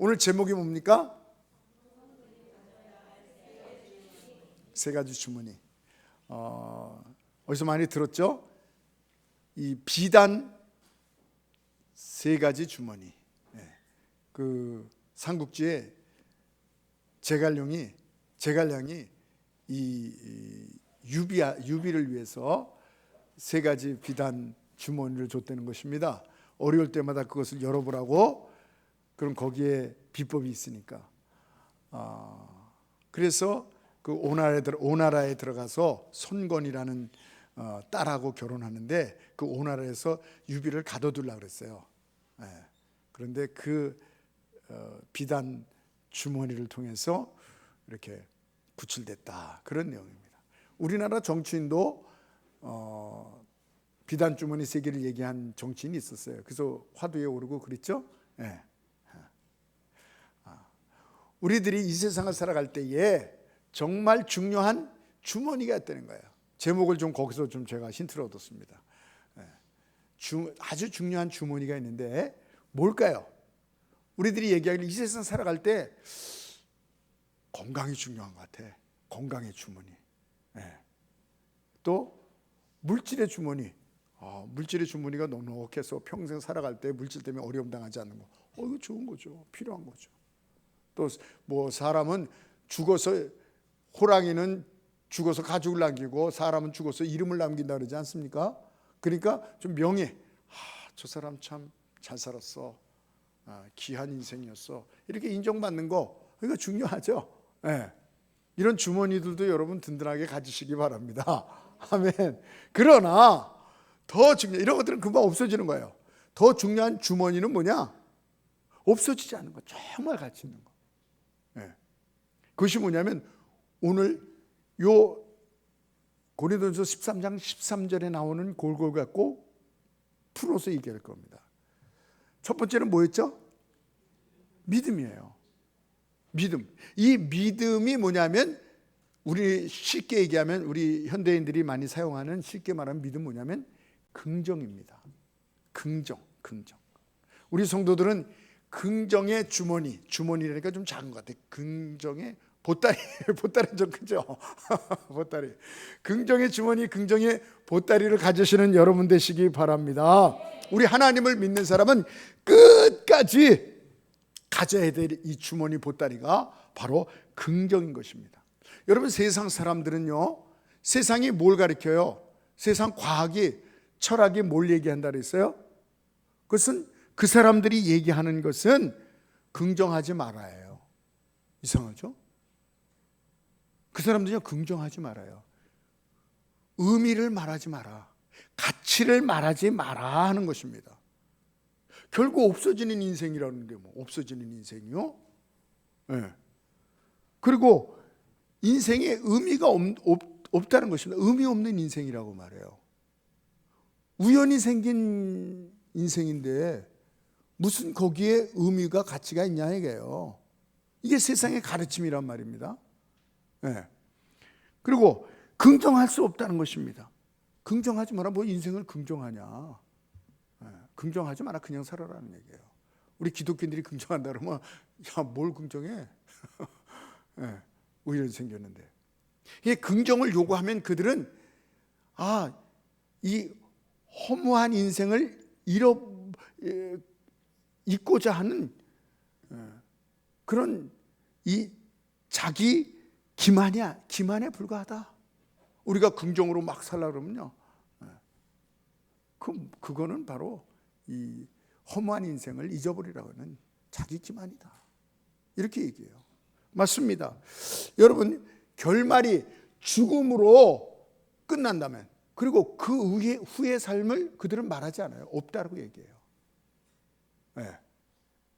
오늘 제목이 뭡니까? 세 가지 주머니. 어디서 많이 들었죠? 이 비단 세 가지 주머니. 그 삼국지에 제갈량이 이 유비를 위해서 세 가지 비단 주머니를 줬다는 것입니다. 어려울 때마다 그것을 열어보라고. 그럼 거기에 비법이 있으니까. 그래서 그 오나라에 들어가서 손건이라는 딸하고 결혼하는데 그 오나라에서 유비를 가둬두려고 그랬어요. 그런데 그 비단 주머니를 통해서 이렇게 구출됐다, 그런 내용입니다. 우리나라 정치인도 비단 주머니 세 개를 얘기한 정치인이 있었어요. 그래서 화두에 오르고 그랬죠. 우리들이 이 세상을 살아갈 때에 정말 중요한 주머니가 있다는 거예요. 제목을 좀 거기서 좀 제가 힌트를 얻었습니다. 아주 중요한 주머니가 있는데 뭘까요? 우리들이 얘기하기를 이 세상 살아갈 때 건강이 중요한 것 같아. 건강의 주머니. 또 물질의 주머니. 물질의 주머니가 넉넉해서 평생 살아갈 때 물질 때문에 어려움 당하지 않는 거. 이거 좋은 거죠. 필요한 거죠. 또 뭐 사람은 죽어서, 호랑이는 죽어서 가죽을 남기고 사람은 죽어서 이름을 남긴다 그러지 않습니까? 그러니까 좀 명예. 저 사람 참 잘 살았어. 귀한 인생이었어. 이렇게 인정받는 거, 이거 중요하죠. 이런 주머니들도 여러분 든든하게 가지시기 바랍니다. 아멘. 그러나 더 중요한, 이런 것들은 금방 없어지는 거예요. 더 중요한 주머니는 뭐냐? 없어지지 않는 거, 정말 가치 있는 거. 그것이 뭐냐면 오늘 요 고린도전서 13장 13절에 나오는 골골 갖고 풀어서 얘기할 겁니다. 첫 번째는 뭐였죠? 믿음이에요. 믿음. 이 믿음이 뭐냐면, 우리 쉽게 얘기하면 우리 현대인들이 많이 사용하는, 쉽게 말하면 믿음 뭐냐면 긍정입니다. 긍정. 우리 성도들은 긍정의 주머니라니까 좀 작은 것 같아요. 긍정의 보따리 좀 크죠? 보따리. 긍정의 주머니, 긍정의 보따리를 가지시는 여러분 되시기 바랍니다. 우리 하나님을 믿는 사람은 끝까지 가져야 될 이 주머니 보따리가 바로 긍정인 것입니다. 여러분, 세상 사람들은요, 세상이 뭘 가르쳐요? 세상 과학이, 철학이 뭘 얘기한다 그랬어요? 그것은, 그 사람들이 얘기하는 것은 긍정하지 말아요. 이상하죠? 그 사람들이 긍정하지 말아요. 의미를 말하지 마라. 가치를 말하지 마라 하는 것입니다. 결국 없어지는 인생이라는 게 뭐, 없어지는 인생이요? 그리고 인생에 의미가 없다는 것입니다. 의미 없는 인생이라고 말해요. 우연히 생긴 인생인데 무슨 거기에 의미가, 가치가 있냐 이게요. 이게 세상의 가르침이란 말입니다. 그리고 긍정할 수 없다는 것입니다. 긍정하지 마라. 뭐 인생을 긍정하냐. 긍정하지 마라. 그냥 살아라는 얘기예요. 우리 기독교인들이 긍정한다 그러면, 야, 뭘 긍정해? 우연히 생겼는데. 이 긍정을 요구하면 그들은 이 허무한 인생을 잊고자 하는 그런 이 자기 기만에 불과하다. 우리가 긍정으로 막 살라 그러면요, 그거는 바로 이 허무한 인생을 잊어버리라고 하는 자기 기만이다. 이렇게 얘기해요. 맞습니다. 여러분, 결말이 죽음으로 끝난다면, 그리고 그 후의 삶을 그들은 말하지 않아요. 없다라고 얘기해요.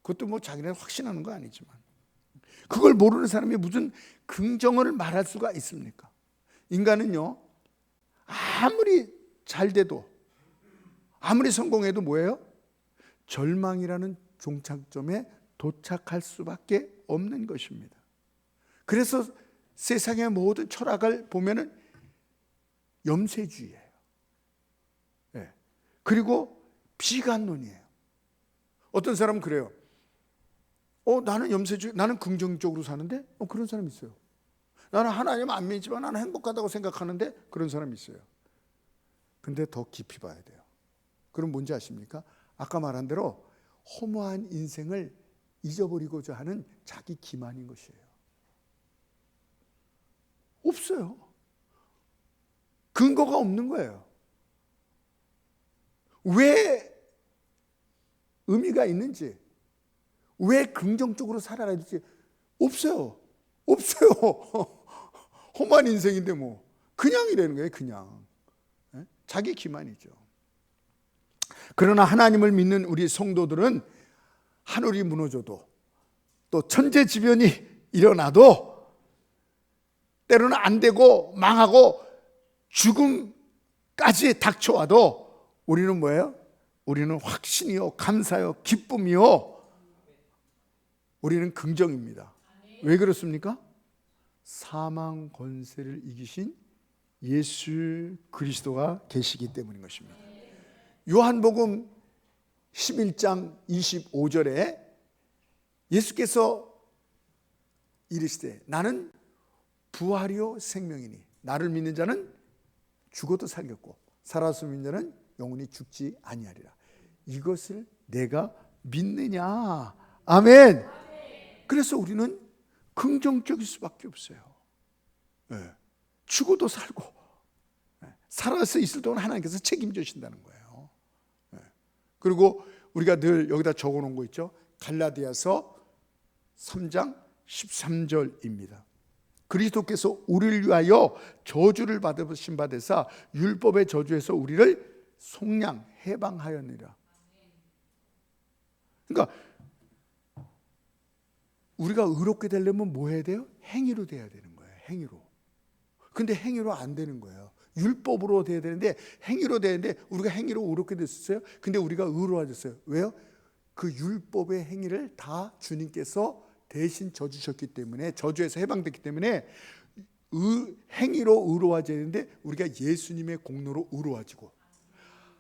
그것도 뭐 자기네 확신하는 거 아니지만, 그걸 모르는 사람이 무슨 긍정을 말할 수가 있습니까? 인간은요, 아무리 잘 돼도, 아무리 성공해도 뭐예요? 절망이라는 종착점에 도착할 수밖에 없는 것입니다. 그래서 세상의 모든 철학을 보면은 염세주의예요. 그리고 비관론이에요. 어떤 사람은 그래요. 나는 염세주의, 나는 긍정적으로 사는데? 그런 사람이 있어요. 나는 하나님 안 믿지만 나는 행복하다고 생각하는데? 그런 사람이 있어요. 근데 더 깊이 봐야 돼요. 그럼 뭔지 아십니까? 아까 말한 대로 허무한 인생을 잊어버리고자 하는 자기 기만인 것이에요. 없어요. 근거가 없는 거예요. 왜 의미가 있는지, 왜 긍정적으로 살아가야 될지 없어요. 없어요. 험한 인생인데 뭐 그냥 이라는 거예요. 그냥 자기 기만이죠. 그러나 하나님을 믿는 우리 성도들은 하늘이 무너져도 또 천재지변이 일어나도 때로는 안 되고 망하고 죽음까지 닥쳐와도 우리는 뭐예요? 우리는 확신이요, 감사요, 기쁨이요, 우리는 긍정입니다. 왜 그렇습니까? 사망 권세를 이기신 예수 그리스도가 계시기 때문인 것입니다. 요한복음 11장 25절에 예수께서 이르시되 나는 부활이요 생명이니 나를 믿는 자는 죽어도 살겠고 살아서 믿는 자는 영원히 죽지 아니하리라. 이것을 내가 믿느냐. 아멘. 그래서 우리는 긍정적일 수밖에 없어요. 죽어도 살고 살아서 있을 동안 하나님께서 책임져 주신다는 거예요. 그리고 우리가 늘 여기다 적어놓은 거 있죠. 갈라디아서 3장 13절입니다. 그리스도께서 우리를 위하여 저주를 받으신 바 되사 율법의 저주에서 우리를 속량 해방하였느니라. 그러니까 우리가 의롭게 되려면 뭐 해야 돼요? 행위로 돼야 되는 거예요. 행위로. 근데 행위로 안 되는 거예요. 율법으로 돼야 되는데 행위로 되는데 우리가 행위로 의롭게 됐었어요. 근데 우리가 의로워졌어요. 왜요? 그 율법의 행위를 다 주님께서 대신 져주셨기 때문에, 저주에서 해방됐기 때문에 행위로 의로워져야 되는데 우리가 예수님의 공로로 의로워지고,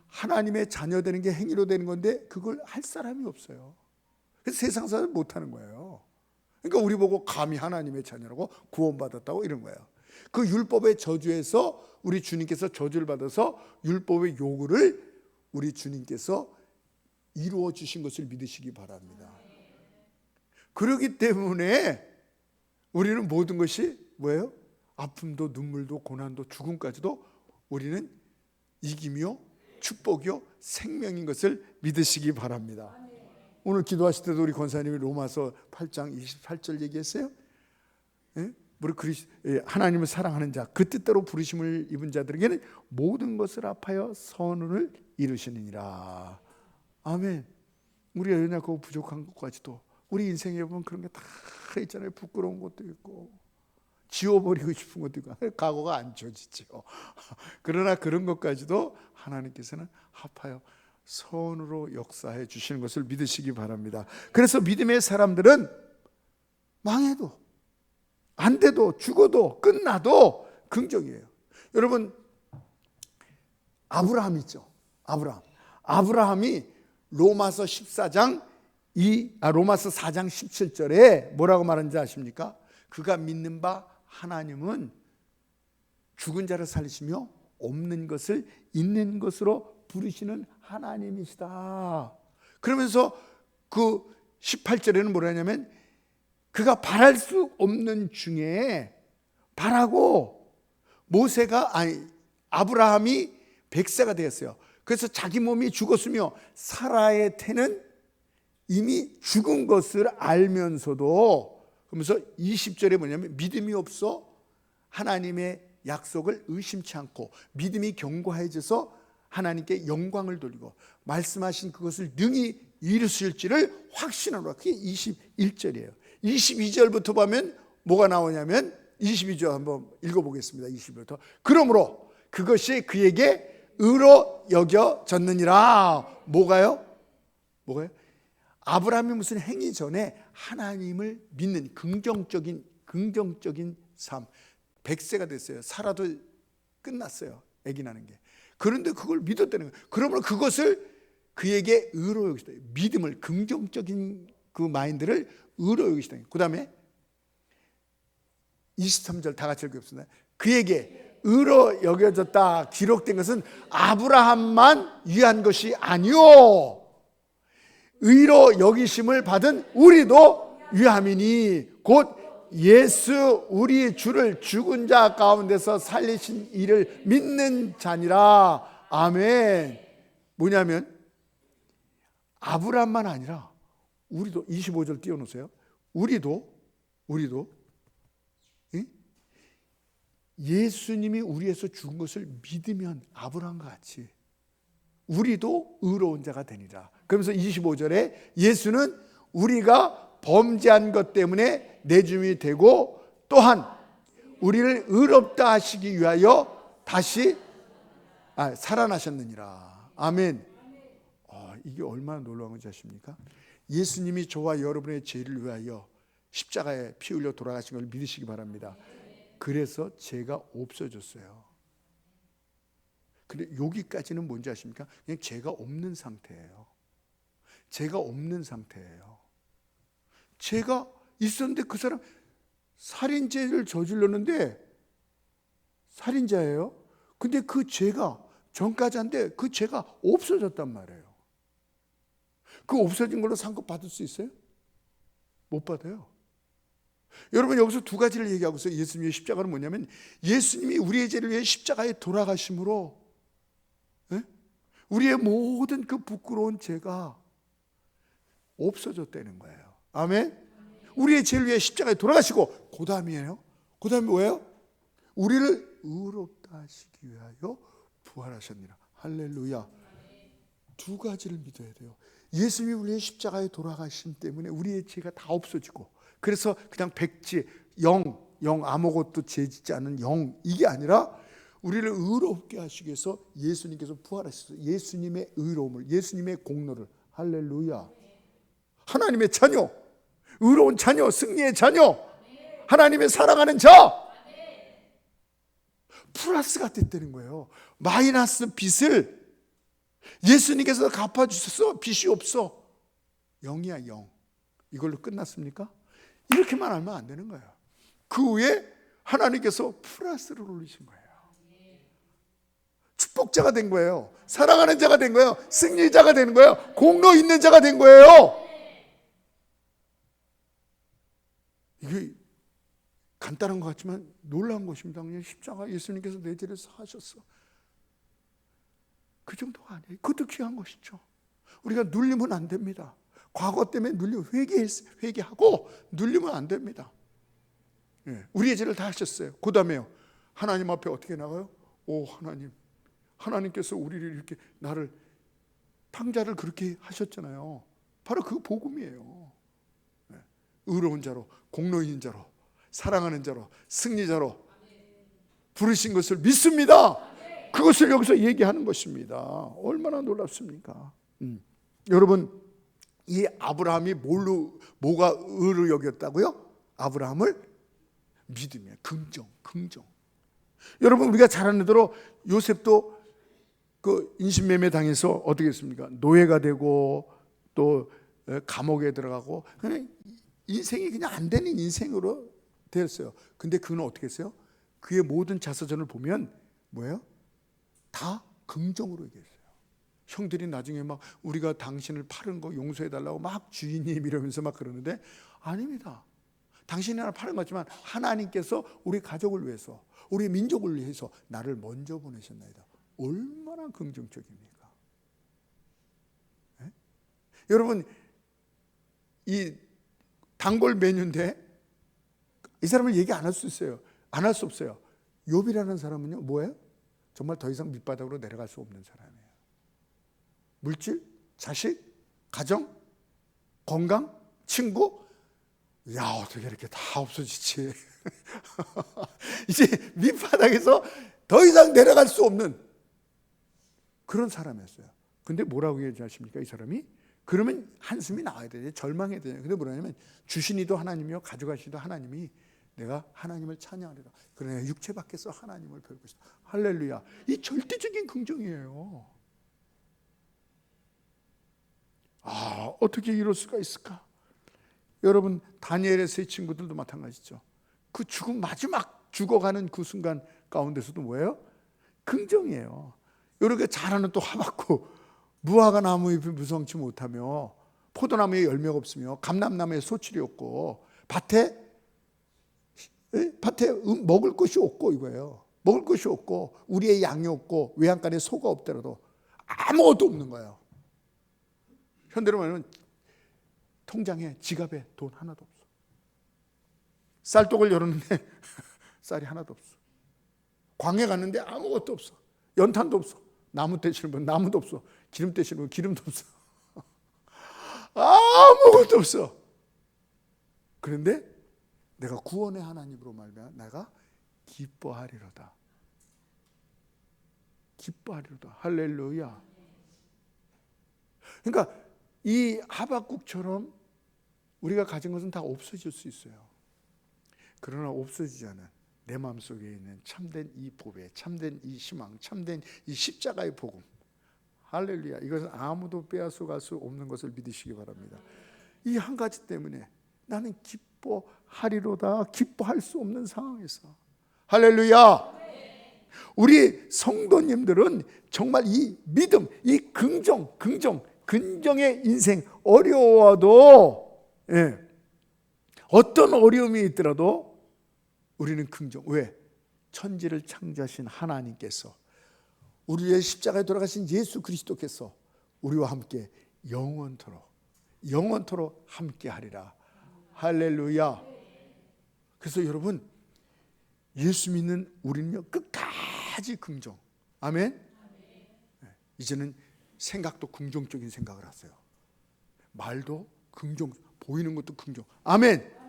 하나님의 자녀 되는 게 행위로 되는 건데 그걸 할 사람이 없어요. 그래서 세상 사람 못하는 거예요. 그러니까 우리 보고 감히 하나님의 자녀라고 구원받았다고 이런 거예요. 그 율법의 저주에서 우리 주님께서 저주를 받아서 율법의 요구를 우리 주님께서 이루어 주신 것을 믿으시기 바랍니다. 그렇기 때문에 우리는 모든 것이 뭐예요? 아픔도 눈물도 고난도 죽음까지도 우리는 이기며 축복이요 생명인 것을 믿으시기 바랍니다. 오늘 기도하실 때도 우리 권사님이 로마서 8장 28절 얘기했어요. 우리 하나님을 사랑하는 자, 그 뜻대로 부르심을 입은 자들에게는 모든 것을 합하여 선을 이루시느니라. 아멘. 우리가 연약하고 부족한 것까지도 우리 인생에 보면 그런 게 다 있잖아요. 부끄러운 것도 있고 지워버리고 싶은 것도 있고 각오가 안 펴지죠. 그러나 그런 것까지도 하나님께서는 합하여 선으로 역사해 주시는 것을 믿으시기 바랍니다. 그래서 믿음의 사람들은 망해도 안 돼도 죽어도 끝나도 긍정이에요. 여러분 아브라함 있죠. 아브라함이 로마서 4장 17절에 뭐라고 말하는지 아십니까? 그가 믿는 바 하나님은 죽은 자를 살리시며 없는 것을 있는 것으로 부르시는 하나님이시다. 그러면서 그 18절에는 뭐라 하냐면 그가 바랄 수 없는 중에 바라고 아브라함이 100세가 되었어요. 그래서 자기 몸이 죽었으며 사라의 태는 이미 죽은 것을 알면서도, 그러면서 20절에 뭐냐면 믿음이 없어 하나님의 약속을 의심치 않고 믿음이 견고해져서 하나님께 영광을 돌리고 말씀하신 그것을 능히 이루실지를 확신하노라. 그게 21절이에요. 22절부터 보면 뭐가 나오냐면 22절 한번 읽어보겠습니다. 22절부터 그러므로 그것이 그에게 의로 여겨졌느니라. 뭐가요? 아브라함이 무슨 행위 전에 하나님을 믿는 긍정적인 삶. 100세가 됐어요. 살아도 끝났어요. 아기 나는 게. 그런데 그걸 믿었다는 거예요. 그러므로 그것을 그에게 의로 여기다 믿음을 긍정적인 그 마인드를 의로 여기시다. 그 다음에 23절 다 같이 읽겠습니다. 그에게 의로 여겨졌다 기록된 것은 아브라함만 위한 것이 아니요 의로 여기심을 받은 우리도 위함이니 곧 예수 우리 주를 죽은 자 가운데서 살리신 이를 믿는 자니라. 아멘. 뭐냐면 아브라함만 아니라 우리도 25절 띄워놓으세요. 우리도 예수님이 우리에서 죽은 것을 믿으면 아브라함과 같이 우리도 의로운 자가 되니라. 그러면서 25절에 예수는 우리가 범죄한 것 때문에 내줌이 되고 또한 우리를 의롭다 하시기 위하여 다시 살아나셨느니라. 아멘. 이게 얼마나 놀라운 건지 아십니까? 예수님이 저와 여러분의 죄를 위하여 십자가에 피 흘려 돌아가신 걸 믿으시기 바랍니다. 그래서 죄가 없어졌어요. 근데 여기까지는 뭔지 아십니까? 그냥 죄가 없는 상태예요. 죄가 없는 상태예요. 죄가 있었는데 그 사람 살인죄를 저질렀는데 살인자예요. 근데 그 죄가 전까지 한데 그 죄가 없어졌단 말이에요. 그 없어진 걸로 상급 받을 수 있어요? 못 받아요. 여러분 여기서 두 가지를 얘기하고 있어요. 예수님의 십자가는 뭐냐면 예수님이 우리의 죄를 위해 십자가에 돌아가심으로 우리의 모든 그 부끄러운 죄가 없어졌다는 거예요. 아멘. 우리의 죄를 위해 십자가에 돌아가시고 그 다음이에요. 그 다음에 뭐예요? 우리를 의롭다 하시기 위하여 부활하셨느니라. 할렐루야. 두 가지를 믿어야 돼요. 예수님이 우리의 십자가에 돌아가심 때문에 우리의 죄가 다 없어지고 그래서 그냥 백지 영 아무것도 죄 짓지 않은 영 이게 아니라 우리를 의롭게 하시기 위해서 예수님께서 부활하셨어요. 예수님의 의로움을 예수님의 공로를 할렐루야. 하나님의 자녀 의로운 자녀 승리의 자녀 하나님의 사랑하는 자 플러스가 됐다는 거예요. 마이너스 빚을 예수님께서 갚아주셔서 빚이 없어. 0이야 0. 이걸로 끝났습니까? 이렇게만 알면 안 되는 거예요. 그 후에 하나님께서 플러스를 올리신 거예요. 축복자가 된 거예요. 사랑하는 자가 된 거예요. 승리자가 되는 거예요. 공로 있는 자가 된 거예요. 이게 간단한 것 같지만 놀라운 것입니다. 그냥 십자가 예수님께서 내 죄를 사하셨어. 그 정도가 아니에요. 그것도 귀한 것이죠. 우리가 눌리면 안 됩니다. 과거 때문에 회개하고 눌리면 안 됩니다. 우리의 죄를 다 하셨어요. 그 다음에요. 하나님 앞에 어떻게 나가요? 오 하나님께서 우리를 이렇게 나를 탕자를 그렇게 하셨잖아요. 바로 그 복음이에요. 의로운 자로 공로 있는 자로 사랑하는 자로 승리자로 부르신 것을 믿습니다. 그것을 여기서 얘기하는 것입니다. 얼마나 놀랍습니까? 여러분 이 아브라함이 뭐가 의로 여겼다고요? 아브라함을 믿음이에요. 긍정. 여러분 우리가 잘 아는 대로 요셉도 그 인신매매 당해서 어떻게 했습니까? 노예가 되고 또 감옥에 들어가고 그냥 인생이 그냥 안 되는 인생으로 되었어요. 근데 그는 어떻게 했어요? 그의 모든 자서전을 보면 뭐예요? 다 긍정으로 얘기했어요. 형들이 나중에 막 우리가 당신을 팔은 거 용서해달라고 막 주인님 이러면서 막 그러는데 아닙니다. 당신이 나를 팔은 거지만 하나님께서 우리 가족을 위해서 우리 민족을 위해서 나를 먼저 보내셨나이다. 얼마나 긍정적입니까? 네? 여러분 이 단골 메뉴인데 이 사람을 얘기 안 할 수 있어요. 안 할 수 없어요. 욥이라는 사람은요 뭐예요? 정말 더 이상 밑바닥으로 내려갈 수 없는 사람이에요. 물질, 자식, 가정, 건강, 친구 야 어떻게 이렇게 다 없어지지. 이제 밑바닥에서 더 이상 내려갈 수 없는 그런 사람이었어요. 근데 뭐라고 얘기하십니까 이 사람이? 그러면 한숨이 나와야 되죠. 절망해야 되죠. 근데 뭐냐면 주신 이도 하나님이요 가져가시도 하나님이 내가 하나님을 찬양하리라. 그러나 육체 밖에서 하나님을 볼 것이다. 할렐루야. 이 절대적인 긍정이에요. 어떻게 이럴 수가 있을까? 여러분 다니엘의 세 친구들도 마찬가지죠. 그 마지막 죽어가는 그 순간 가운데서도 뭐예요? 긍정이에요. 이렇게 자라는 또 하박국, 무화과 나무 잎이 무성치 못하며 포도나무에 열매가 없으며 감람나무에 소출이 없고 밭에 먹을 것이 없고, 이거예요. 먹을 것이 없고 우리의 양이 없고 외양간에 소가 없더라도 아무것도 없는 거예요. 현대로 말하면 통장에, 지갑에 돈 하나도 없어. 쌀독을 열었는데 쌀이 하나도 없어. 광에 갔는데 아무것도 없어. 연탄도 없어. 나무 떼시는 분 나무도 없어. 기름 떼시는 분 기름도 없어. 아무것도 없어. 그런데 내가 구원의 하나님으로 말미암아 내가 기뻐하리로다. 기뻐하리로다. 할렐루야. 그러니까 이 하박국처럼 우리가 가진 것은 다 없어질 수 있어요. 그러나 없어지지 않은 내 마음속에 있는 참된 이 보배, 참된 이 희망, 참된 이 십자가의 복음, 할렐루야, 이것은 아무도 빼앗아갈 수 없는 것을 믿으시기 바랍니다. 이 한 가지 때문에 나는 기뻐하리로다. 기뻐할 수 없는 상황에서, 할렐루야. 우리 성도님들은 정말 이 믿음, 이 긍정의 인생, 어려워도, 어떤 어려움이 있더라도 우리는 긍정. 왜? 천지를 창조하신 하나님께서, 우리의 십자가에 돌아가신 예수 그리스도께서 우리와 함께 영원토록 함께 하리라. 할렐루야. 그래서 여러분, 예수 믿는 우리는요, 끝까지 긍정. 아멘. 이제는 생각도 긍정적인 생각을 하세요. 말도 긍정, 보이는 것도 긍정. 아멘.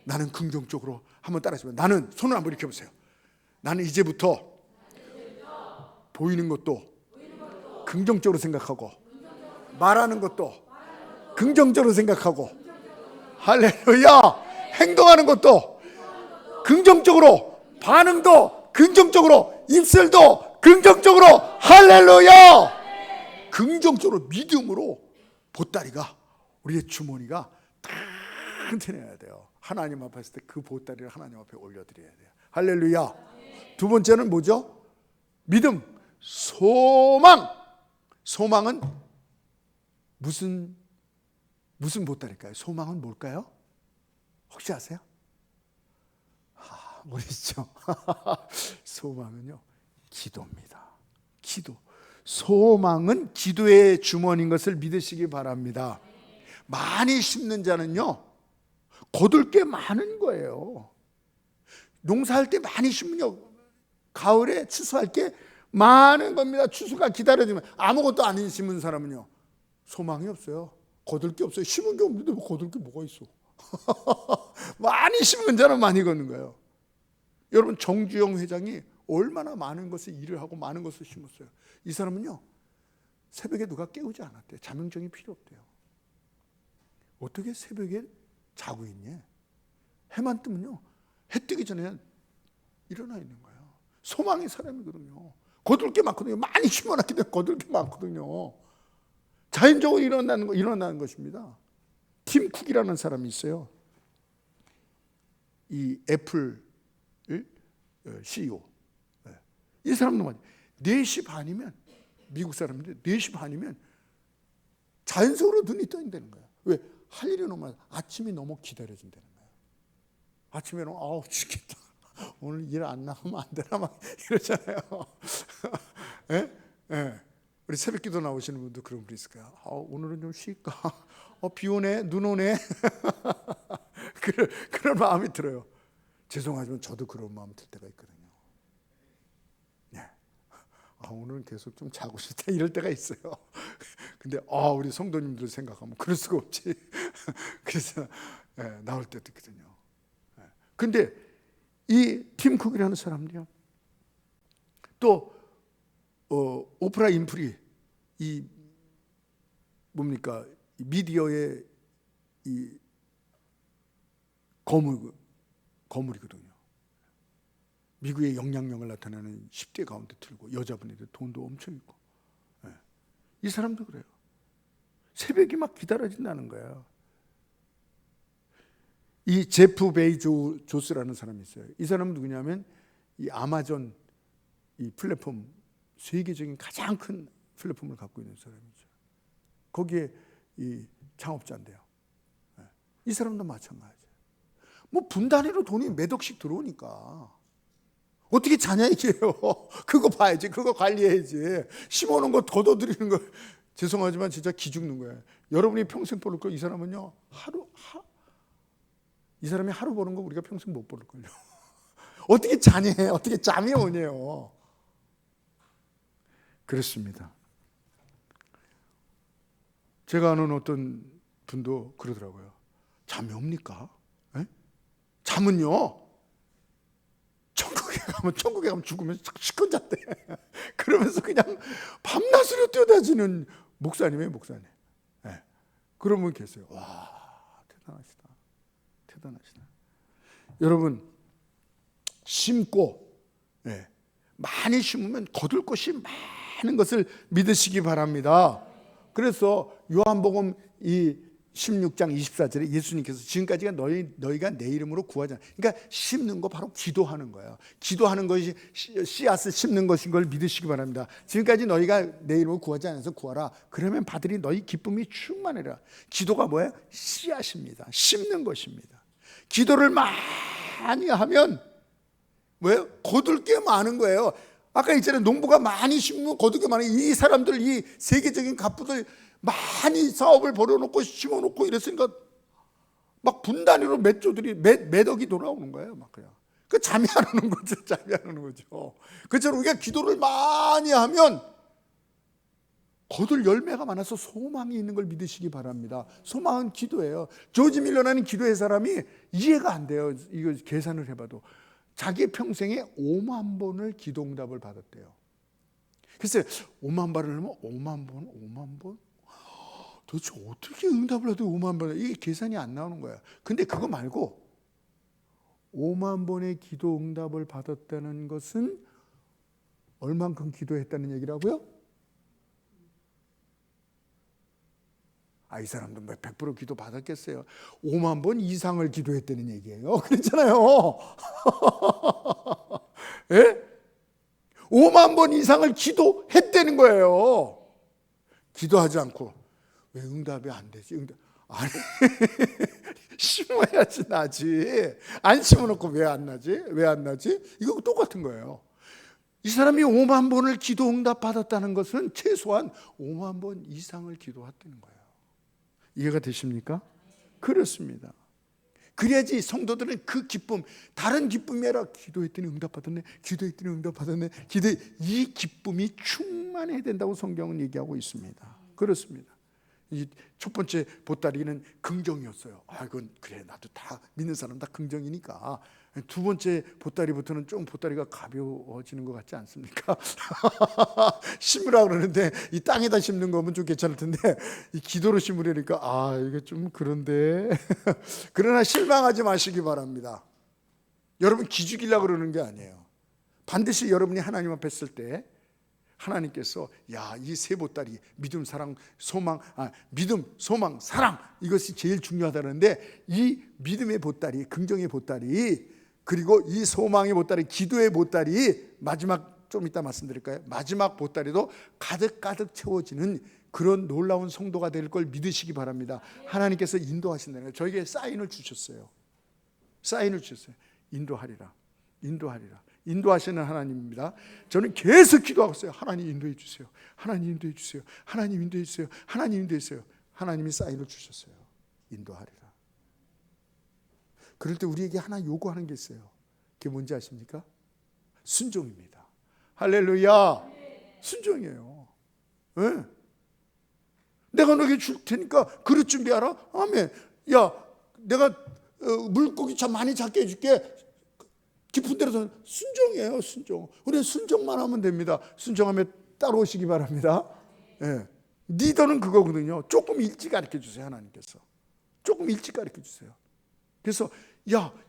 나는 긍정적으로, 한번 따라하시면, 나는 손을 한번 이렇게 보세요. 나는 이제부터 보이는 것도 긍정적으로 생각하고, 말하는 것도 긍정적으로 생각하고, 할렐루야. 행동하는 것도 긍정적으로, 반응도 긍정적으로, 입술도 긍정적으로, 할렐루야. 긍정적으로, 믿음으로 보따리가, 우리의 주머니가 튼튼해야 돼요. 하나님 앞에 있을 때 그 보따리를 하나님 앞에 올려드려야 돼요. 할렐루야. 두 번째는 뭐죠? 믿음, 소망. 소망은 무슨 보따리일까요? 소망은 뭘까요? 혹시 아세요? 모르시죠? 소망은요, 기도입니다. 기도. 소망은 기도의 주머니인 것을 믿으시기 바랍니다. 많이 심는 자는요, 거둘 게 많은 거예요. 농사할 때 많이 심으면요, 가을에 추수할 게 많은 겁니다. 추수가 기다려지면, 아무것도 안 심은 사람은요, 소망이 없어요. 거둘 게 없어요. 심은 게 없는데 뭐 거둘 게 뭐가 있어. 많이 심은 자는 많이 걷는 거예요. 여러분, 정주영 회장이 얼마나 많은 것을 일을 하고 많은 것을 심었어요. 이 사람은요, 새벽에 누가 깨우지 않았대요. 자명정이 필요 없대요. 어떻게 새벽에 자고 있니? 해만 뜨면요, 해 뜨기 전에 일어나 있는 거예요. 소망의 사람이거든요. 거둘 게 많거든요. 많이 심어놨기 때문에 거둘 게 많거든요. 자연적으로 일어나는 것입니다. 팀 쿡이라는 사람이 있어요. 이 애플 CEO. 이 사람도 말이에요. 4시 반이면, 미국 사람인데 4시 반이면 자연적으로 눈이 떠있다는 거예요. 왜? 할 일이 너무 많아서 아침이 너무 기다려진다는 거예요. 아침에는 아우 죽겠다, 오늘 일 안 나가면 안 되나 막 이러잖아요. 우리 새벽기도 나오시는 분도 그런 분 있을까요? 오늘은 좀 쉴까? 비 오네, 눈 오네. 그런 마음이 들어요. 죄송하지만 저도 그런 마음 들 때가 있거든요. 오늘은 계속 좀 자고 싶다 이럴 때가 있어요. 근데 우리 성도님들 생각하면 그럴 수가 없지. 그래서 나올 때도 있거든요. 근데 이 팀 쿡이라는 사람들이요, 또 오프라 인프리, 이 뭡니까, 이 미디어의 이 거물이거든요. 미국의 영향력을 나타내는 10대 가운데 들고, 여자분인데 돈도 엄청 있고. 이 사람도 그래요. 새벽이 막 기다려진다는 거예요. 이 제프 베이조스라는 사람이 있어요. 이 사람은 누구냐면 이 아마존 이 플랫폼, 세계적인 가장 큰 플랫폼을 갖고 있는 사람이죠. 거기에 이 창업자인데요. 이 사람도 마찬가지예요. 뭐 분단위로 돈이 몇 억씩 들어오니까 어떻게 자냐 이게요. 그거 봐야지, 그거 관리해야지. 심어놓은 거 걷어들이는 거, 죄송하지만 진짜 기죽는 거예요. 여러분이 평생 벌을 거, 이 사람은요 이 사람이 하루 버는 거 우리가 평생 못 벌을걸요. 어떻게 자냐, 어떻게 잠이 오냐요. 그렇습니다. 제가 아는 어떤 분도 그러더라고요. 잠이 옵니까? 에? 잠은요, 천국에 가면 죽으면 시컷 잤대. 그러면서 그냥 밤낮으로 뛰어다니는 목사님이에요, 목사님. 네. 그런 분 계세요. 와, 대단하시다. 대단하시다. 여러분, 심고, 네, 많이 심으면 거둘 것이 많은 것을 믿으시기 바랍니다. 그래서 요한복음 이 16장 24절에 예수님께서 지금까지가 너희가 내 이름으로 구하지 않아. 그러니까 심는 거 바로 기도하는 거예요. 기도하는 것이 씨앗을 심는 것인 걸 믿으시기 바랍니다. 지금까지 너희가 내 이름으로 구하지 않아서 구하라. 그러면 받으리 너희 기쁨이 충만해라. 기도가 뭐예요? 씨앗입니다. 심는 것입니다. 기도를 많이 하면 뭐예요? 거둘 게 많은 거예요. 아까 있잖아요. 농부가 많이 심으면 거둘 게 많아요. 이 사람들, 이 세계적인 갑부들 많이 사업을 벌여놓고 심어놓고 이랬으니까 막 분단위로 몇 조들이 몇 억이 돌아오는 거예요. 막 그냥. 그 잠이 안 오는 거죠. 잠이 안 오는 거죠. 그렇죠. 우리가 기도를 많이 하면 거둘 열매가 많아서 소망이 있는 걸 믿으시기 바랍니다. 소망은 기도예요. 조지 밀러라는 기도의 사람이 이해가 안 돼요. 이거 계산을 해봐도 자기 평생에 5만 번을 기도 응답을 받았대요. 글쎄 5만 번을 하면 5만 번? 도대체 어떻게 응답을 해도 5만 번? 이게 계산이 안 나오는 거야. 근데 그거 말고 5만 번의 기도 응답을 받았다는 것은 얼만큼 기도했다는 얘기라고요? 이 사람도 뭐 100% 기도 받았겠어요. 5만 번 이상을 기도했다는 얘기예요. 그랬잖아요. 예? 5만 번 이상을 기도했다는 거예요. 기도하지 않고 왜 응답이 안 되지? 아니, 심어야지 나지. 안 심어놓고 왜 안 나지? 왜 안 나지? 이거 똑같은 거예요. 이 사람이 5만 번을 기도 응답 받았다는 것은 최소한 5만 번 이상을 기도했다는 거예요. 이해가 되십니까? 그렇습니다. 그래야지 성도들은 그 기쁨, 다른 기쁨이 아니라 기도했더니 응답받았네, 기도했더니 응답받았네, 이 기쁨이 충만해야 된다고 성경은 얘기하고 있습니다. 그렇습니다. 이 첫 번째 보따리는 긍정이었어요. 이건 그래, 나도 다 믿는 사람 다 긍정이니까. 두 번째 보따리부터는 좀 보따리가 가벼워지는 것 같지 않습니까? 심으라 그러는데 이 땅에다 심는 거면 좀 괜찮을 텐데 이 기도로 심으려니까 이게 좀 그런데. 그러나 실망하지 마시기 바랍니다. 여러분 기죽이려고 그러는 게 아니에요. 반드시 여러분이 하나님 앞에 설 때 하나님께서 이 세 보따리 믿음, 사랑, 소망, 믿음, 소망, 사랑, 이것이 제일 중요하다는데 이 믿음의 보따리, 긍정의 보따리, 그리고 이 소망의 보따리, 기도의 보따리, 마지막 좀 이따 말씀드릴까요? 마지막 보따리도 가득 채워지는 그런 놀라운 성도가 될 걸 믿으시기 바랍니다. 하나님께서 인도하신다는 거예요. 저에게 사인을 주셨어요. 인도하리라. 인도하시는 하나님입니다. 저는 계속 기도하고 있어요. 하나님 인도해 주세요. 하나님 인도해 주세요. 하나님 인도해 주세요. 하나님 인도해 주세요. 하나님이 사인을 주셨어요. 인도하리라. 그럴 때 우리에게 하나 요구하는 게 있어요. 그게 뭔지 아십니까? 순종입니다. 할렐루야. 순종이에요. 네. 내가 너에게 줄 테니까 그릇 준비하라. 아멘. 내가 물고기 참 많이 잡게 해줄게. 깊은 데로서 순종이에요. 순종. 우리는 순종만 하면 됩니다. 순종하면 따라오시기 바랍니다. 네. 리더는 그거거든요. 조금 일찍 가르쳐 주세요. 하나님께서 조금 일찍 가르쳐 주세요. 그래서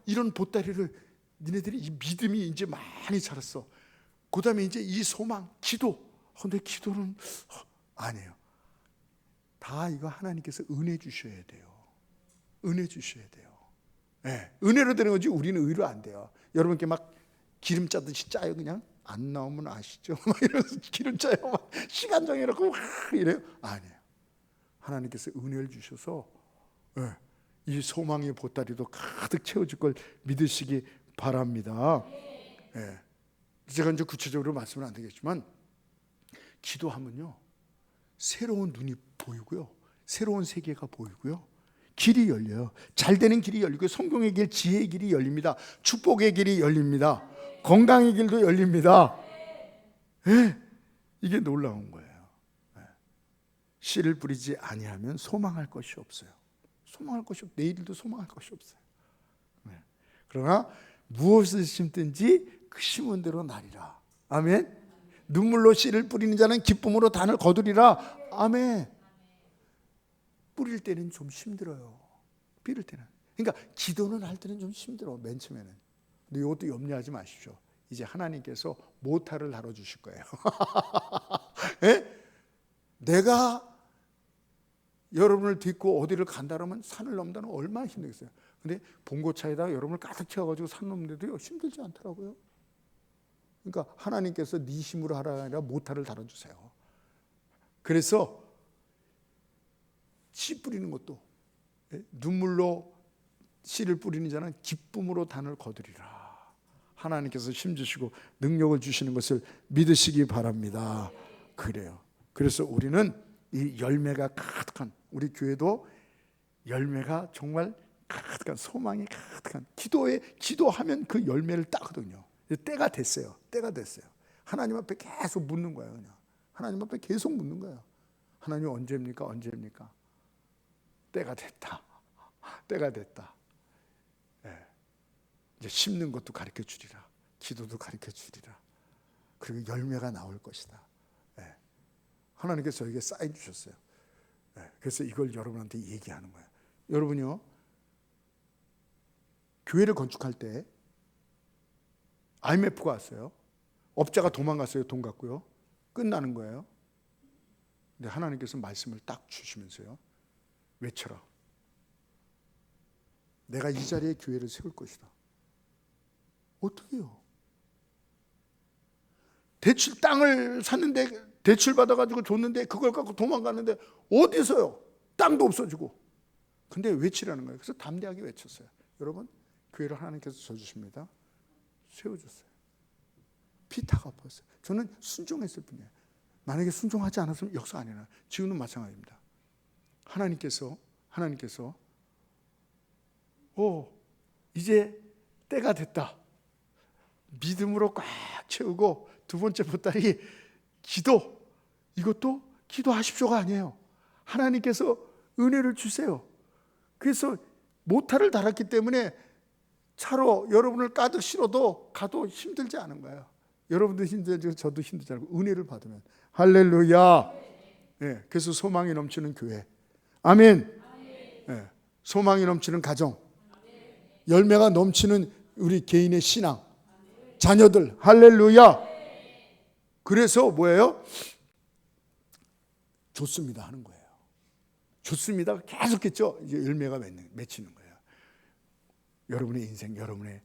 이런 보따리를 니네들이 이 믿음이 이제 많이 자랐어. 그 다음에 이제 이 소망, 기도. 근데 기도는 아니에요. 다 이거 하나님께서 은혜 주셔야 돼요. 은혜 주셔야 돼요. 예, 은혜로 되는 거지 우리는 의로 안 돼요. 여러분께 막 기름 짜듯이 짜요. 그냥 안 나오면 아시죠? 막 이러면서 기름 짜요. 막 시간 정해놓고 막 이래요. 아니에요. 하나님께서 은혜를 주셔서 예, 이 소망의 보따리도 가득 채워줄 걸 믿으시기 바랍니다. 예, 제가 이제 구체적으로 말씀은 안 되겠지만 기도하면요 새로운 눈이 보이고요, 새로운 세계가 보이고요, 길이 열려요. 잘 되는 길이 열리고 성공의 길, 지혜의 길이 열립니다. 축복의 길이 열립니다. 건강의 길도 열립니다. 예, 이게 놀라운 거예요. 예. 씨를 뿌리지 아니하면 소망할 것이 없어요. 소망할 것이 없어요. 내일도 소망할 것이 없어요. 예. 그러나 무엇을 심든지 그 심은 대로 나리라. 아멘. 눈물로 씨를 뿌리는 자는 기쁨으로 단을 거두리라. 아멘. 뿌릴 때는 좀 힘들어요. 뿌릴 때는. 그러니까 기도는 할 때는 좀 힘들어. 맨 처음에는. 근데 이것도 염려하지 마십시오. 이제 하나님께서 모타를 다뤄주실 거예요. 예? 내가 여러분을 딛고 어디를 간다면 산을 넘다는 얼마나 힘들겠어요. 근데 봉고차에다가 여러분을 가득 채워가지고 산 넘는데도 힘들지 않더라고요. 그러니까 하나님께서 네 힘으로 하라 아니라 모타를 다뤄주세요. 그래서 씨 뿌리는 것도 눈물로 씨를 뿌리는 자는 기쁨으로 단을 거두리라. 하나님께서 힘 주시고 능력을 주시는 것을 믿으시기 바랍니다. 그래요. 그래서 우리는 이 열매가 가득한, 우리 교회도 열매가 정말 가득한, 소망이 가득한, 기도하면 그 열매를 따거든요. 때가 됐어요. 때가 됐어요. 하나님 앞에 계속 묻는 거예요. 그냥 하나님 앞에 계속 묻는 거예요. 하나님 언제입니까? 언제입니까? 때가 됐다. 때가 됐다. 예. 이제 심는 것도 가르쳐 주리라. 기도도 가르쳐 주리라. 그리고 열매가 나올 것이다. 예. 하나님께서 저에게 사인 주셨어요. 예. 그래서 이걸 여러분한테 얘기하는 거예요. 여러분요, 교회를 건축할 때 IMF가 왔어요. 업자가 도망갔어요. 돈 갖고요. 끝나는 거예요. 근데 하나님께서 말씀을 딱 주시면서요, 외쳐라. 내가 이 자리에 교회를 세울 것이다. 어떻게 해요? 대출 땅을 샀는데, 대출 받아가지고 줬는데 그걸 갖고 도망갔는데 어디서요? 땅도 없어지고. 근데 외치라는 거예요. 그래서 담대하게 외쳤어요. 여러분, 교회를 하나님께서 져주십니다. 세워줬어요. 피타가 아팠어요. 저는 순종했을 뿐이에요. 만약에 순종하지 않았으면 역사 안 일어나요. 지금은 마찬가지입니다. 하나님께서 이제 때가 됐다. 믿음으로 꽉 채우고, 두 번째 보따리 기도. 이것도 기도하십시오가 아니에요. 하나님께서 은혜를 주세요. 그래서 모타를 달았기 때문에 차로 여러분을 가득 실어도 가도 힘들지 않은 거예요. 여러분도 힘들지 저도 힘들지 않고 은혜를 받으면. 할렐루야. 네, 그래서 소망이 넘치는 교회. 아멘. 네, 소망이 넘치는 가정. 열매가 넘치는 우리 개인의 신앙. 자녀들. 할렐루야. 그래서 뭐예요? 좋습니다 하는 거예요. 좋습니다 계속했죠. 이제 열매가 맺히는 거예요. 여러분의 인생, 여러분의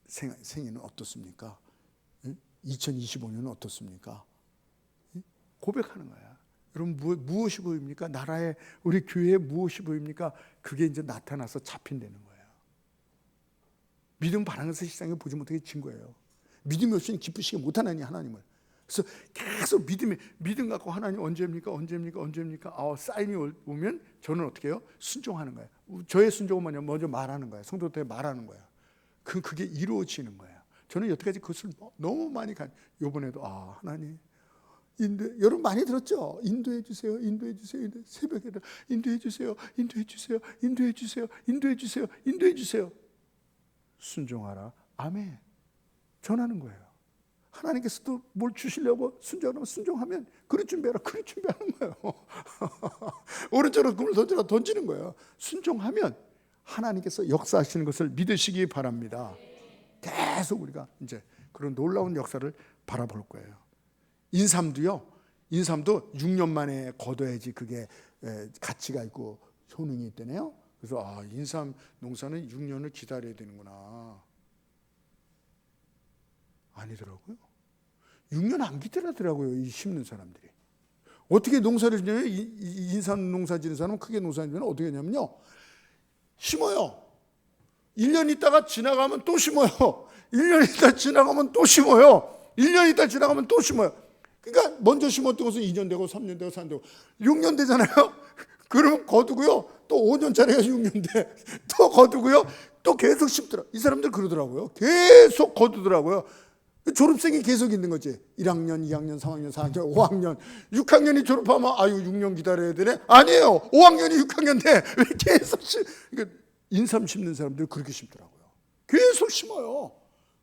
생애는 어떻습니까? 2025년은 어떻습니까? 고백하는 거야. 여러분, 무엇이 보입니까? 나라에, 우리 교회에 무엇이 보입니까? 그게 이제 나타나서 잡힌다는 거예요. 믿음 바라면서 세상에 보지 못하게 진 거예요. 믿음이 없이는 기쁘시게 못하나니 하나님을. 그래서 계속 믿음 갖고 하나님 언제입니까? 사인이 오면 저는 어떻게 해요? 순종하는 거예요. 저의 순종은 뭐냐? 먼저 말하는 거예요. 성도한테 말하는 거예요. 그게 이루어지는 거예요. 저는 여태까지 그것을 너무 많이 이번에도 하나님 여러분 많이 들었죠? 인도해 주세요. 새벽에 인도해 주세요. 순종하라. 아멘. 전하는 거예요. 하나님께서도 뭘 주시려고 순종하면 그릇 준비하는 거예요. 오른쪽으로 금을 던지는 거예요. 순종하면 하나님께서 역사하시는 것을 믿으시기 바랍니다. 계속 우리가 이제 그런 놀라운 역사를 바라볼 거예요. 인삼도 6년 만에 거둬야지 그게 가치가 있고 효능이 있다네요. 그래서 인삼 농사는 6년을 기다려야 되는구나. 아니더라고요. 6년 안 기다리더라고요. 이 심는 사람들이. 어떻게 농사를 지냐면 인삼 농사 지는 사람은 크게 농사 지면 어떻게 하냐면요. 심어요. 1년 있다가 지나가면 또 심어요. 1년 있다 지나가면 또 심어요. 1년 있다 지나가면 또 심어요. 그러니까 먼저 심었던 것은 2년 되고 3년 되고 4년 되고 6년 되잖아요. 그러면 거두고요. 또 5년짜리가 6년 돼. 또 거두고요. 또 계속 심더라. 이 사람들 그러더라고요. 계속 거두더라고요. 졸업생이 계속 있는 거지. 1학년, 2학년, 3학년, 4학년, 5학년. 6학년이 졸업하면 6년 기다려야 되네? 아니에요. 5학년이 6학년 돼. 왜 계속 그러니까 인삼 심는 사람들 그렇게 심더라고요. 계속 심어요.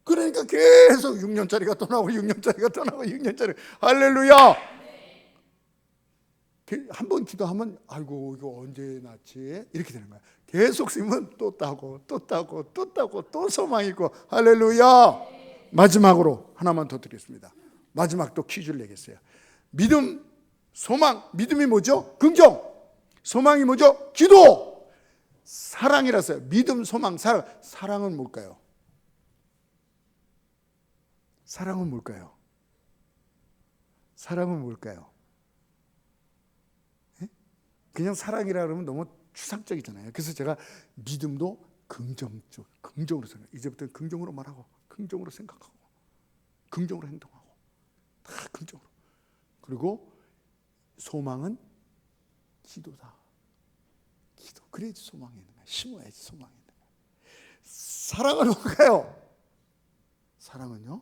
그러니까 계속 6년짜리가 또 나오고 6년짜리가 또 나오고 6년짜리. 할렐루야. 한 번 기도하면 아이고 이거 언제 났지? 이렇게 되는 거야. 계속 심으면 또 따고 또 따고 또 따고 또 소망이 있고. 할렐루야. 마지막으로 하나만 더 드리겠습니다. 마지막 또 퀴즈를 내겠어요. 믿음, 소망. 믿음이 뭐죠? 긍정. 소망이 뭐죠? 기도. 사랑이라서요. 믿음, 소망, 사랑. 사랑은 뭘까요? 사랑은 뭘까요? 사랑은 뭘까요? 예? 그냥 사랑이라 그러면 너무 추상적이잖아요. 그래서 제가 믿음도 긍정으로 생각. 이제부터 긍정으로 말하고, 긍정으로 생각하고, 긍정으로 행동하고, 다 긍정으로. 그리고 소망은 기도다. 기도. 그래야지 소망이 있는 거야. 심어야지 소망이 있는 거야. 사랑은 뭘까요? 사랑은요?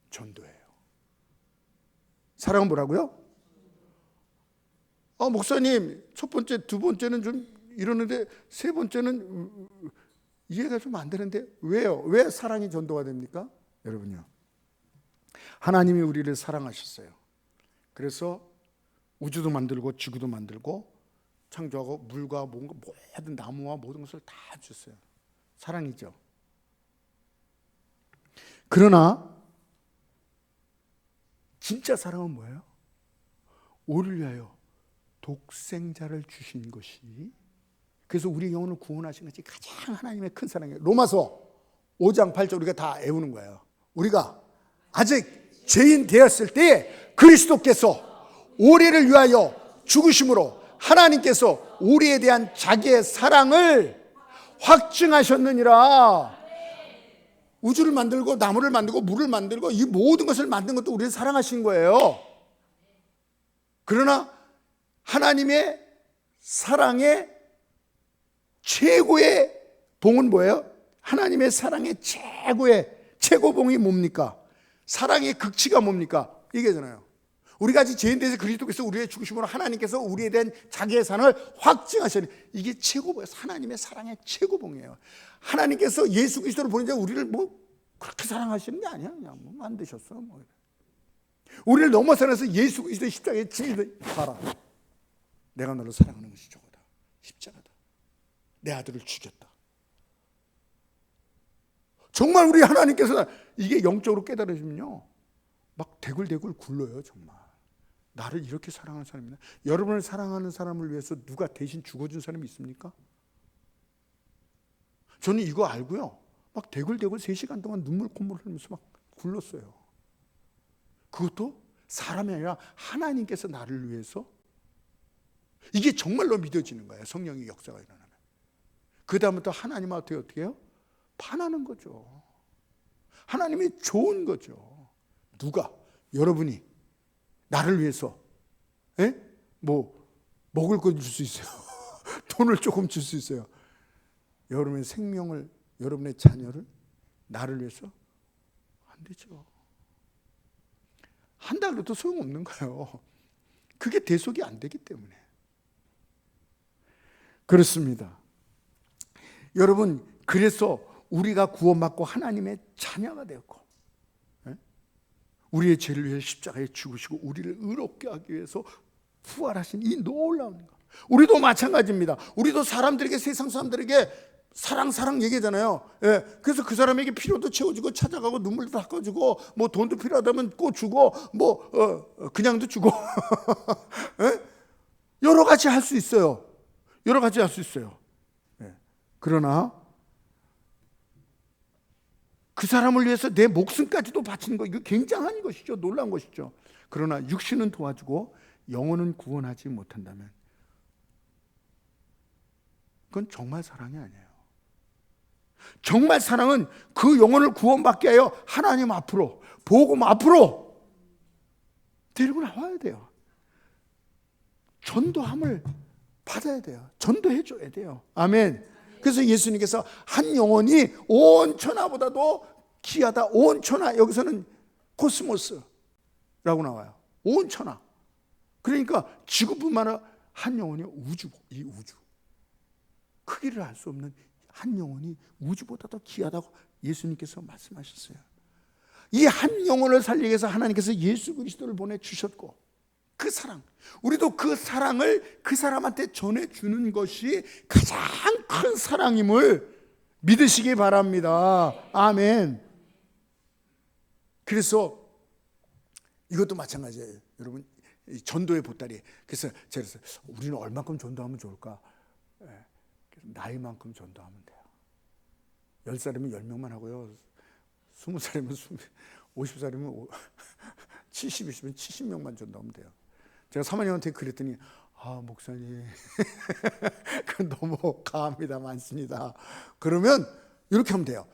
전도예요. 사랑은 뭐라고요? 목사님, 첫 번째, 두 번째는 좀 이러는데 세 번째는 이해가 좀 안 되는데 왜요? 왜 사랑이 전도가 됩니까? 여러분요. 하나님이 우리를 사랑하셨어요. 그래서 우주도 만들고 지구도 만들고 창조하고 물과 뭔가 모든 나무와 모든 것을 다 주셨어요. 사랑이죠. 그러나 진짜 사랑은 뭐예요? 우리를 위하여 독생자를 주신 것이, 그래서 우리 영혼을 구원하신 것이 가장 하나님의 큰 사랑이에요. 로마서 5장 8절 우리가 다 외우는 거예요. 우리가 아직 죄인 되었을 때에 그리스도께서 우리를 위하여 죽으심으로 하나님께서 우리에 대한 자기의 사랑을 확증하셨느니라. 우주를 만들고 나무를 만들고 물을 만들고 이 모든 것을 만든 것도 우리를 사랑하신 거예요. 그러나 하나님의 사랑의 최고의 봉은 뭐예요? 하나님의 사랑의 최고봉이 뭡니까? 사랑의 극치가 뭡니까? 이게잖아요. 우리가 아직 죄인 돼서 그리스도께서 우리의 죽으심으로 하나님께서 우리에 대한 자기의 사랑을 확증하셨는, 이게 최고봉이에요. 하나님의 사랑의 최고봉이에요. 하나님께서 예수 그리스도를 보내자 우리를 그렇게 사랑하시는 게 아니야. 그냥 만드셨어. 우리를 넘어서서 예수 그리스도의 십자가에 진리를 봐라. 내가 너를 사랑하는 것이 저거다. 십자가다. 내 아들을 죽였다. 정말 우리 하나님께서 이게 영적으로 깨달으시면요, 막 대굴대굴 굴러요. 정말 나를 이렇게 사랑하는 사람이나, 여러분을 사랑하는 사람을 위해서 누가 대신 죽어준 사람이 있습니까? 저는 이거 알고요, 막 대굴대굴 3시간 동안 눈물 콧물 흘리면서 막 굴렀어요. 그것도 사람이 아니라 하나님께서 나를 위해서. 이게 정말로 믿어지는 거예요. 성령의 역사가 일어나면. 그 다음부터 하나님한테 어떻게 해요? 반하는 거죠. 하나님이 좋은 거죠. 누가? 여러분이 나를 위해서 먹을 거 줄 수 있어요. 돈을 조금 줄 수 있어요. 여러분의 생명을, 여러분의 자녀를 나를 위해서 안 되죠. 한다 그래도 소용없는 거예요. 그게 대속이 안 되기 때문에. 그렇습니다. 여러분, 그래서 우리가 구원받고 하나님의 자녀가 되었고, 우리의 죄를 위해 십자가에 죽으시고 우리를 의롭게 하기 위해서 부활하신 이 놀라운 것. 우리도 마찬가지입니다. 우리도 사람들에게, 세상 사람들에게 사랑 얘기잖아요. 그래서 그 사람에게 필요도 채워주고 찾아가고 눈물도 닦아주고 돈도 필요하다면 꼭 주고 그냥도 주고 여러 가지 할 수 있어요. 여러 가지 할 수 있어요. 네. 그러나 그 사람을 위해서 내 목숨까지도 바치는 거, 이거 굉장한 것이죠. 놀라운 것이죠. 그러나 육신은 도와주고 영혼은 구원하지 못한다면 그건 정말 사랑이 아니에요. 정말 사랑은 그 영혼을 구원받게 하여 하나님 앞으로, 복음 앞으로 데리고 나와야 돼요. 전도함을 받아야 돼요. 전도해 줘야 돼요. 아멘. 그래서 예수님께서 한 영혼이 온 천하보다도 귀하다. 온 천하, 여기서는 코스모스라고 나와요. 온 천하. 그러니까 지구뿐만 아니라 한 영혼이 우주, 이 우주 크기를 알 수 없는 한 영혼이 우주보다 더 귀하다고 예수님께서 말씀하셨어요. 이 한 영혼을 살리기 위해서 하나님께서 예수 그리스도를 보내주셨고, 그 사랑, 우리도 그 사랑을 그 사람한테 전해주는 것이 가장 큰 사랑임을 믿으시기 바랍니다. 아멘. 그래서 이것도 마찬가지예요. 여러분, 전도의 보따리. 그래서 제가 우리는 얼마큼 전도하면 좋을까? 나이만큼 전도하면 돼요. 10살이면 10명만 하고요. 20살이면 50살이면 70이시면 70명만 전도하면 돼요. 제가 사모님한테 그랬더니, 목사님 그건 너무 가합니다. 많습니다. 그러면 이렇게 하면 돼요.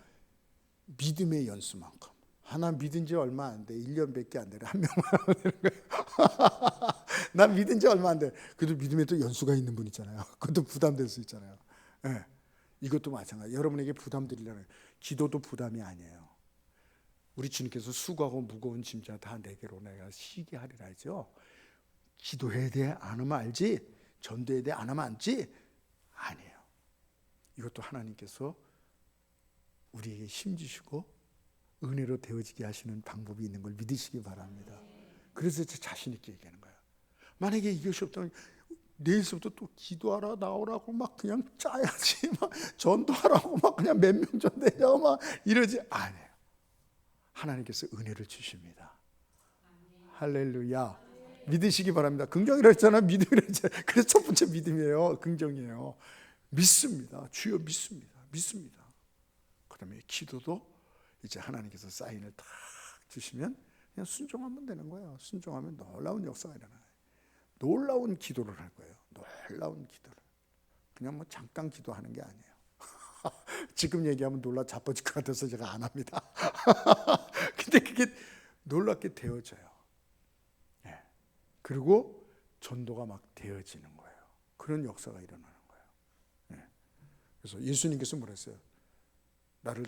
믿음의 연수만큼. 하나 믿은 지 얼마 안 돼. 1년밖에 안 돼. 한 명만 하면 되는 거예요. 난 믿은 지 얼마 안 돼. 그래도 믿음에 또 연수가 있는 분 있잖아요. 그것도 부담될 수 있잖아요. 네. 이것도 마찬가지. 여러분에게 부담 드리려는, 기도도 부담이 아니에요. 우리 주님께서 수고하고 무거운 짐자 다 내게로 내가 쉬게 하리라 하죠. 기도해야 돼 안 하면 알지, 전도해야 돼 안 하면 알지, 아니에요. 이것도 하나님께서 우리에게 힘 주시고 은혜로 되어지게 하시는 방법이 있는 걸 믿으시기 바랍니다. 그래서 자신 있게 얘기하는 거예요. 만약에 이것이 없다면 내일서부터 또 기도하라 나오라고 막 그냥 짜야지, 막 전도하라고 막 그냥 몇 명 전도하라고 막 이러지 않아요. 하나님께서 은혜를 주십니다. 할렐루야. 믿으시기 바랍니다. 긍정이라 했잖아요. 믿음이라 했잖아요. 그래서 첫 번째 믿음이에요. 긍정이에요. 믿습니다. 주여 믿습니다. 믿습니다. 그 다음에 기도도 이제 하나님께서 사인을 딱 주시면 그냥 순종하면 되는 거예요. 순종하면 놀라운 역사가 일어나요. 놀라운 기도를 할 거예요. 놀라운 기도를. 그냥 뭐 잠깐 기도하는 게 아니에요. 지금 얘기하면 놀라 자빠질 것 같아서 제가 안 합니다. 근데 그게 놀랍게 되어져요. 예. 그리고 전도가 막 되어지는 거예요. 그런 역사가 일어나는 거예요. 예. 그래서 예수님께서 뭐라 했어요? 나를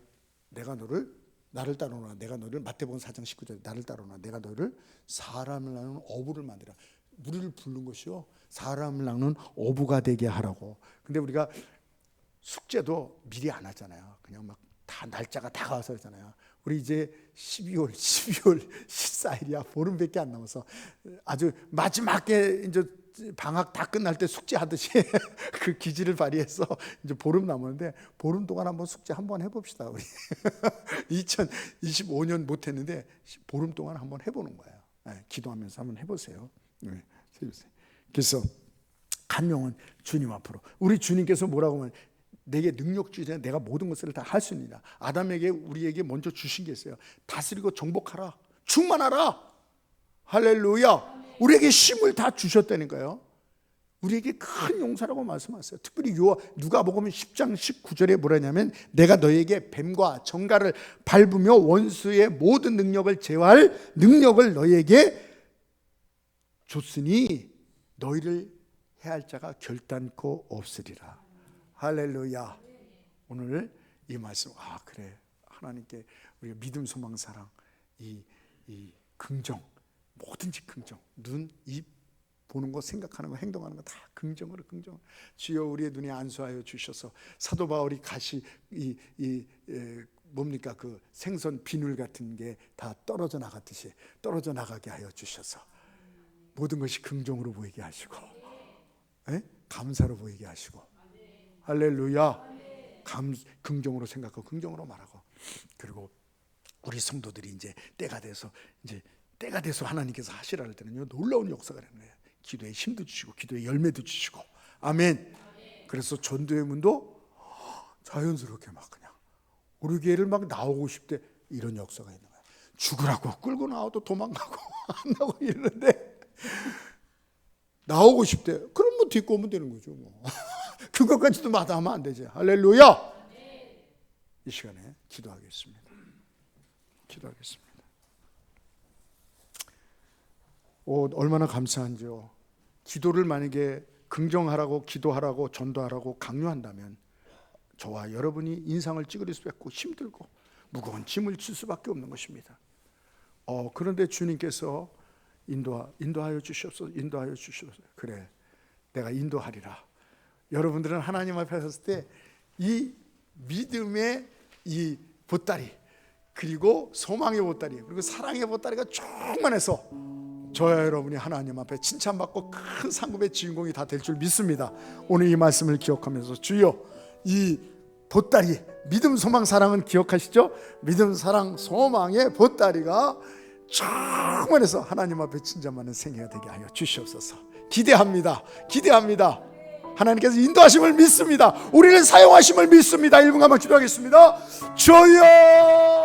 따르노라. 내가 너를, 마태복음 4장 19절에 나를 따르노라. 내가 너를 사람을 낳는 어부를 만들라. 우리를 부른 것이요, 사람을 낳는 어부가 되게 하라고. 근데 우리가 숙제도 미리 안 하잖아요. 그냥 막 다 날짜가 다가와서 그러잖아요. 우리 이제 12월 14일이야. 보름밖에 안 남아서 아주 마지막에 이제 방학 다 끝날 때 숙제하듯이 그 기질을 발휘해서 이제 보름 남았는데, 보름 동안 한번 숙제 한번 해봅시다. 우리 2025년 못했는데 보름 동안 한번 해보는 거예요. 네, 기도하면서 한번 해보세요. 네, 그래서 한 영혼 주님 앞으로. 우리 주님께서 뭐라고 하면, 내게 능력 주자, 내가 모든 것을 다 할 수 있느니라. 아담에게, 우리에게 먼저 주신 게 있어요. 다스리고 정복하라, 충만하라. 할렐루야. 우리에게 힘을 다 주셨다니까요. 우리에게 큰 용사라고 말씀하셨어요. 특별히 누가복음 10장 19절에 뭐라냐면, 내가 너에게 뱀과 정갈을 밟으며 원수의 모든 능력을 제어할 능력을 너에게 줬으니 너희를 해할 자가 결단코 없으리라. 할렐루야. 오늘 이 말씀, 그래, 하나님께 우리가 믿음, 소망, 사랑, 이 긍정, 뭐든지 긍정, 눈, 입 보는 거, 생각하는 거, 행동하는 거 다 긍정으로. 주여 우리의 눈에 안수하여 주셔서 사도 바울이 가시 뭡니까, 그 생선 비늘 같은 게 다 떨어져 나갔듯이 떨어져 나가게 하여 주셔서 모든 것이 긍정으로 보이게 하시고, 감사로 보이게 하시고, 할렐루야. 긍정으로 생각하고 긍정으로 말하고. 그리고 우리 성도들이 이제 때가 돼서 하나님께서 하시라 할 때는요, 놀라운 역사가 되는 거예요. 기도에 힘도 주시고 기도에 열매도 주시고. 아멘. 그래서 전도의 문도 자연스럽게 막 그냥 우리 교회를 막 나오고 싶대. 이런 역사가 있는 거야. 죽으라고 끌고 나와도 도망가고 안 나오고 이러는데 나오고 싶대. 그럼 뭐 딛고 오면 되는 거죠 뭐. 그것까지도 마다하면 안 되지. 할렐루야. 이 시간에 기도하겠습니다. 얼마나 감사한지요. 기도를 만약에 긍정하라고 기도하라고 전도하라고 강요한다면 저와 여러분이 인상을 찌그릴 수밖에 없고 힘들고 무거운 짐을 질 수밖에 없는 것입니다. 그런데 주님께서 인도하여 주시옵소서. 그래, 내가 인도하리라. 여러분들은 하나님 앞에 섰을 때 이 믿음의 이 보따리, 그리고 소망의 보따리, 그리고 사랑의 보따리가 충만해서 저와 여러분이 하나님 앞에 칭찬받고 큰 상급의 주인공이 다 될 줄 믿습니다. 오늘 이 말씀을 기억하면서 주여, 이 보따리, 믿음, 소망, 사랑은 기억하시죠? 믿음, 사랑, 소망의 보따리가 충만해서 하나님 앞에 칭찬받는 생애가 되게 하여 주시옵소서. 기대합니다. 하나님께서 인도하심을 믿습니다. 우리는 사용하심을 믿습니다. 1분간만 기도하겠습니다. 주여